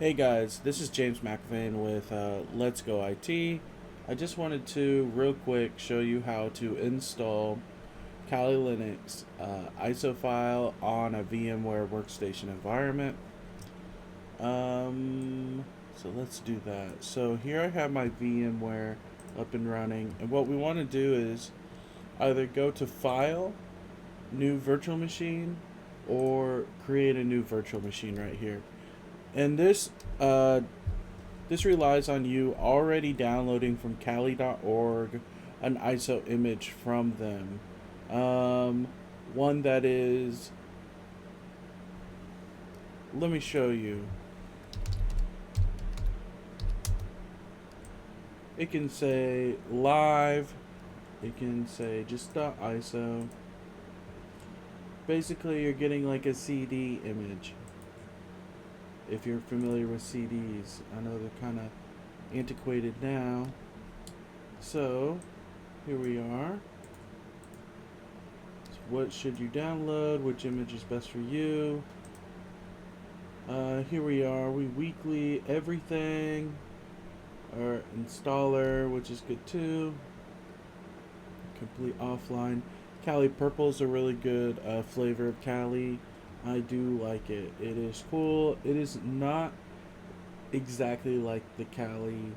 Hey guys, this is James McAveen with Let's Go IT. I just wanted to real quick show you how to install Kali Linux ISO file on a VMware workstation environment. So let's do that. So here I have my VMware up and running, and what we want to do is either go to File, New Virtual Machine, or create a new virtual machine right here. And this relies on you already downloading from Kali.org an ISO image from them. Um, One that is, let me show you. It can say live, it can say just .iso. Basically, you're getting like a CD image. If you're familiar with CDs, I know they're kind of antiquated now. So, here we are. So what should you download? Which image is best for you? Here we are. We weekly everything. Our installer, which is good too. Complete offline. Kali Purple is a really good flavor of Kali. I do like it. It is cool. It is not exactly like the Kali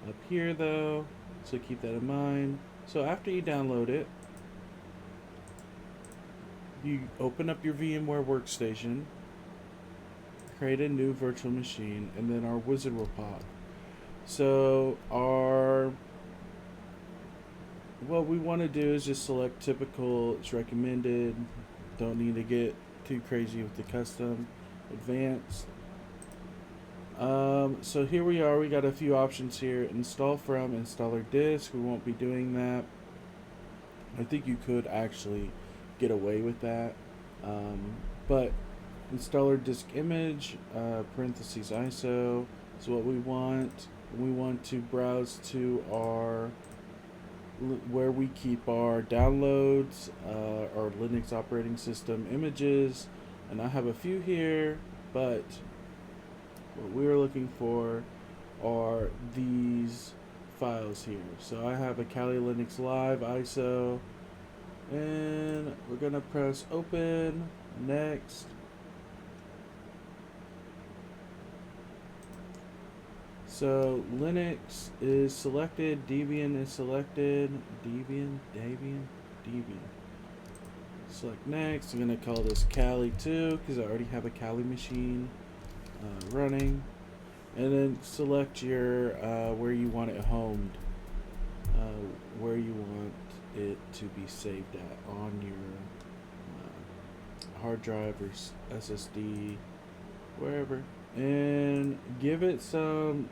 up here though, so keep that in mind. So after you download it, you open up your VMware workstation, create a new virtual machine, and then our wizard will pop. So what we want to do is just select typical, it's recommended, don't need to get too crazy with the custom, advanced. So here we are, we got a few options here. Install from installer disk, we won't be doing that. I think you could actually get away with that. But installer disk image, parentheses ISO, is what we want. We want to browse to where we keep our downloads, our Linux operating system images, and I have a few here, but what we're looking for are these files here. So I have a Kali Linux Live ISO, and we're gonna press open, next. So Linux is selected, Debian is selected, Debian. Select next. I'm gonna call this Kali 2 because I already have a Kali machine running, and then select your where you want it homed, where you want it to be saved at on your hard drive or SSD, wherever, and give it some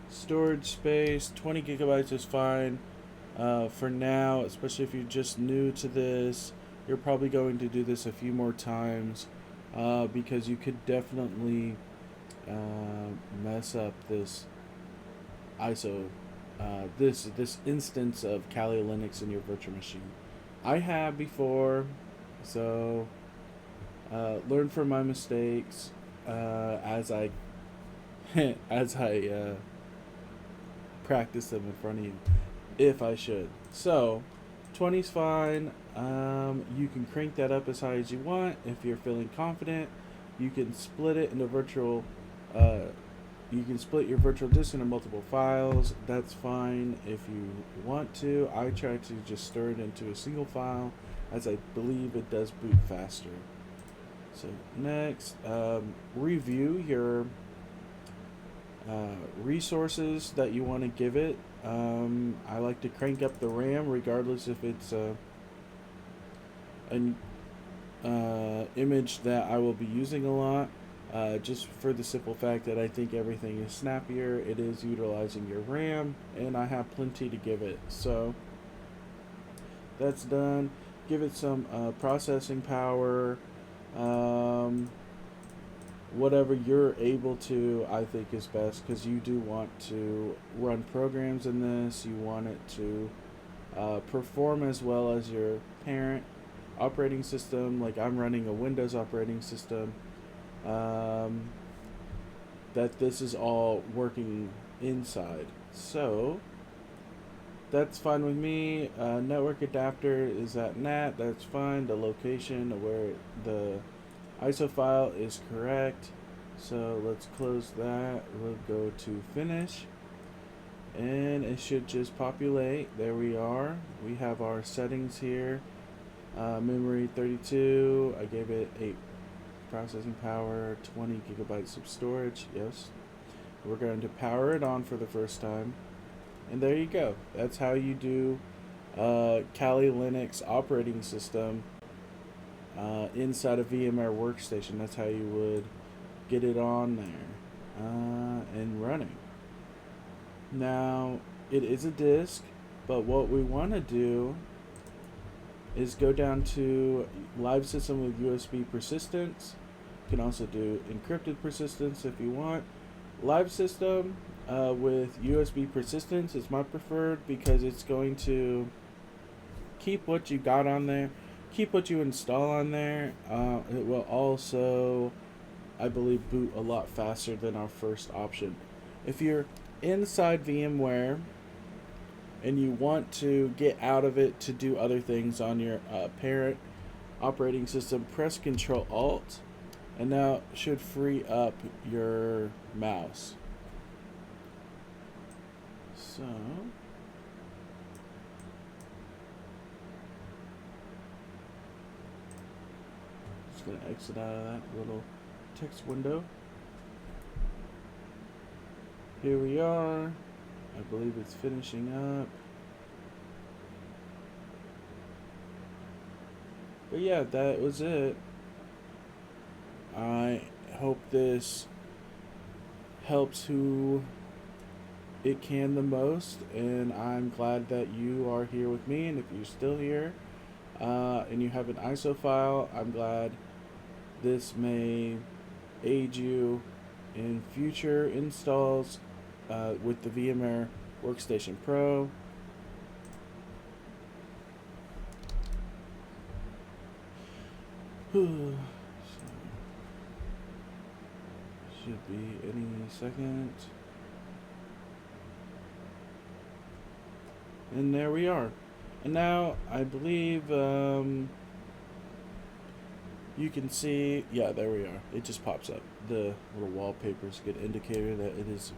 storage space. 20 gigabytes is fine for now, especially if you're just new to this. You're probably going to do this a few more times because you could definitely mess up this ISO, this instance of Kali Linux in your virtual machine. I have before, so learn from my mistakes as I as I practice them in front of you, if I should. So 20's fine. You can crank that up as high as you want if you're feeling confident. You can split it into you can split your virtual disk into multiple files. That's fine if you want to. I try to just stir it into a single file, as I believe it does boot faster. So next, review your resources that you want to give it. I like to crank up the RAM regardless if it's an image that I will be using a lot, just for the simple fact that I think everything is snappier. It is utilizing your RAM, and I have plenty to give it. So that's done. Give it some processing power. Whatever you're able to, I think is best, because you do want to run programs in this. You want it to perform as well as your parent operating system. Like I'm running a Windows operating system. that this is all working inside. So that's fine with me. Network adapter is at NAT. That's fine. The location of where the ISO file is correct. So let's close that. We'll go to finish. And it should just populate. There we are. We have our settings here. Memory 32. I gave it 8 processing power, 20 gigabytes of storage. Yes. We're going to power it on for the first time. And there you go. That's how you do Kali Linux operating system inside a VMware workstation. That's how you would get it on there and running. Now, it is a disk, but what we want to do is go down to live system with USB persistence. You can also do encrypted persistence if you want. Live system with USB persistence is my preferred because it's going to keep what you got on there, keep what you install on there. It will also, I believe, boot a lot faster than our first option. If you're inside VMware and you want to get out of it to do other things on your parent operating system, press Control Alt, and now it should free up your mouse. So just gonna exit out of that little text window. Here we are. I believe it's finishing up. But yeah, that was it. I hope this helps who it can the most, and I'm glad that you are here with me. And if you're still here and you have an ISO file, I'm glad this may aid you in future installs with the VMware Workstation Pro. So, should be any second. And there we are. And now I believe you can see, yeah, there we are. It just pops up. The little wallpaper is a good indicator that it is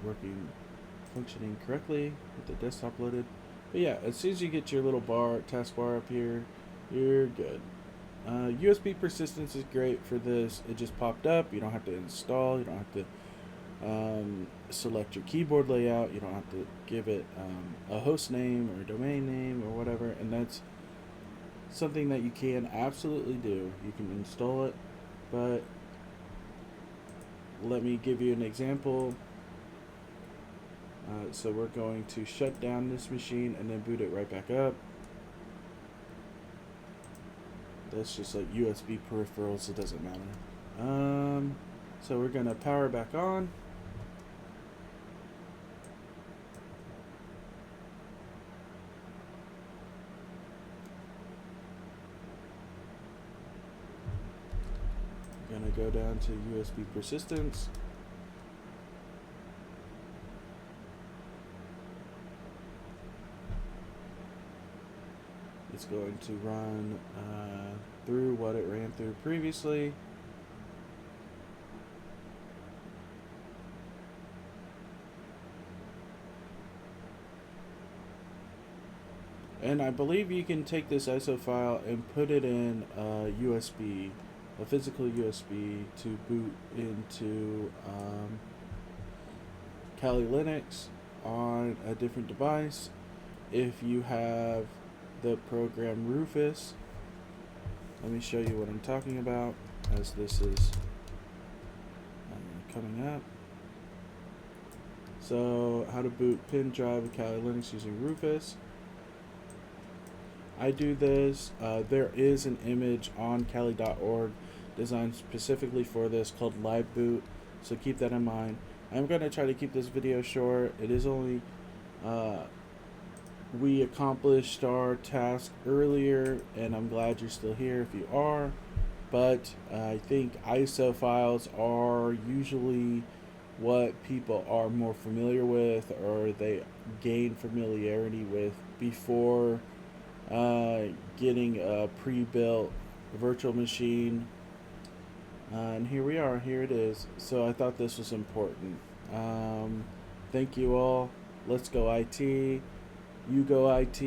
functioning correctly with the desktop loaded. But yeah, as soon as you get your little taskbar up here, you're good. USB persistence is great for this. It just popped up. You don't have to install. You don't have to select your keyboard layout. You don't have to give it a host name or a domain name or whatever. And that's something that you can absolutely do. You can install it, but let me give you an example. So we're going to shut down this machine and then boot it right back up. That's just like USB peripherals, it doesn't matter. So we're gonna power back on. Gonna go down to USB persistence. It's going to run through what it ran through previously. And I believe you can take this ISO file and put it in a USB, a physical USB, to boot into Kali Linux on a different device. If you have the program Rufus, let me show you what I'm talking about as this is coming up. So, how to boot pin drive of Kali Linux using Rufus. I do this. There is an image on Kali.org designed specifically for this called Live Boot, so keep that in mind. I'm going to try to keep this video short. It is only we accomplished our task earlier, and I'm glad you're still here if you are. But I think ISO files are usually what people are more familiar with or they gain familiarity with before getting a pre-built virtual machine. And here we are. Here it is. So I thought this was important. Thank you all. Let's go IT. You go IT.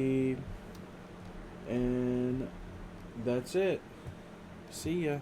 And that's it. See ya.